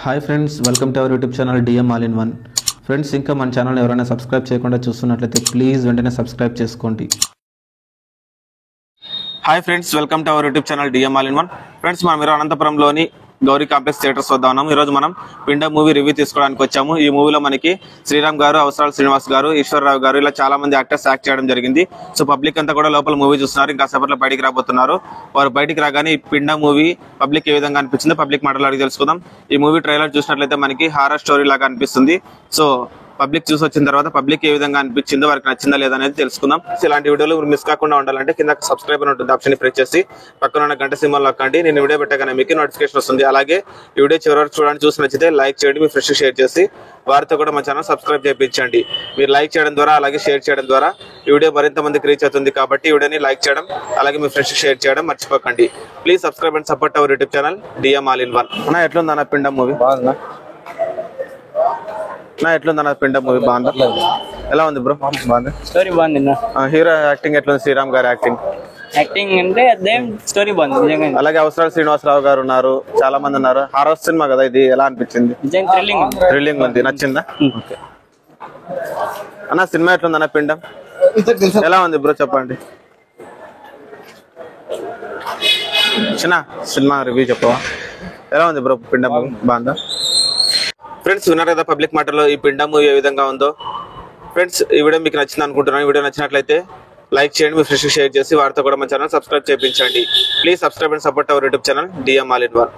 Hi friends, welcome to our YouTube channel DM all in one. Friends, ఇంకా మన channel ఎవరైనా subscribe చేయకుండా చూస్తున్నట్లయితే ప్లీజ్ వెంటనే సబ్స్క్రైబ్ చేసుకోండి. Hi friends, welcome to our YouTube channel DM all in one. Friends, మనం ఈరోజు అనంతపురంలోని Gauri complex theatres వద్ద ఉన్నాము. ఈరోజు మనం పిండ మూవీ రివ్యూ తీసుకోవడానికి వచ్చాము. ఈ మూవీలో మనకి శ్రీరామ్ గారు, అవసరాల శ్రీనివాస్ గారు, ఈశ్వరరావు గారు ఇలా చాలా మంది యాక్టర్స్ యాక్ట్ చేయడం జరిగింది. సో పబ్లిక్ అంతా కూడా లోపల మూవీ చూస్తున్నారు. ఇంకా సేపట్లో బయటికి రాబోతున్నారు. వారు బయటికి రాగానే ఈ పిండ మూవీ పబ్లిక్ ఏ విధంగా అనిపించిందో పబ్లిక్ మాటలు అడిగి తెలుసుకుందాం. ఈ మూవీ ట్రైలర్ చూసినట్లయితే మనకి హారర్ స్టోరీ లాగా అనిపిస్తుంది. సో పబ్లిక్ చూసి వచ్చిన తర్వాత పబ్లిక్ ఏ విధంగా అనిపించిందో, వారికి నచ్చిందా లేదా అనేది తెలుసుకుందాం. సో ఇలాంటి వీడియోలు మిస్ కాకుండా ఉండాలంటే కింద సబ్స్క్రైబ్ అని ఉంటుంది, ఆప్షన్ ప్రెస్ చేసి పక్కన ఉన్న గంట సింబల్ నొక్కండి. నేను వీడియో పెట్టగానే మీకు నోటిఫికేషన్ వస్తుంది. అలాగే ఈ వీడియో చివరి వరకు చూడండి. చూసి నచ్చితే లైక్ చేయండి, మీ ఫ్రెండ్స్ షేర్ చేసి వారితో కూడా మా ఛానల్ సబ్స్క్రైబ్ చేయించండి. మీరు లైక్ చేయడం ద్వారా అలాగే షేర్ చేయడం ద్వారా ఈ వీడియో మరింత మందికి రీచ్ అవుతుంది. కాబట్టి ఈ వీడియోని లైక్ చేయడం అలాగే మీ ఫ్రెండ్స్ షేర్ చేయడం మర్చిపోకండి. Please subscribe and support our YouTube channel DM all in one. అన్న ఎట్లుంది అన్న పిండ మూవీ? బాగుందా? ఎట్లుందన్న పిండ మూవీ? బాగుందా? ఎలా ఉంది బ్రో? బాగుంది. స్టోరీ బాగుంది. హీరో యాక్టింగ్ ఎట్లుంది? శ్రీరామ్ గారి యాక్టింగ్ అంటే అదేం స్టోరీ బాగుంది నిజంగా. అలాగే అవసరాల శ్రీనివాసరావు గారు ఉన్నారు, చాలా మంది ఉన్నారు. హారర్ సినిమా కదా ఇది, ఎలా అనిపించింది? నిజంగా థ్రిల్లింగ్ ఉంది. నచ్చిందా? ఓకే అన్న, సినిమా ఎట్లుంది అన్న పిండం? ఎలా ఉంది బ్రో చెప్పండి. చిన్న సినిమా రివ్యూ చెప్పవా? ఎలా ఉంది బ్రో పిండ మూవీ? బాగుందా? ఫ్రెండ్స్, విన్నారు కదా పబ్లిక్ మాటలో ఈ పిండ మూవీ ఏ విధంగా ఉందో. ఫ్రెండ్స్, ఈ వీడియో మీకు నచ్చింది అనుకుంటున్నాను. ఈ వీడియో నచ్చినట్లయితే లైక్ చేయండి, మీ ఫ్రెండ్స్ షేర్ చేసి వారితో కూడా మన ఛానల్ సబ్స్క్రైబ్ చేయించండి. Please subscribe and support our YouTube channel DM all in one.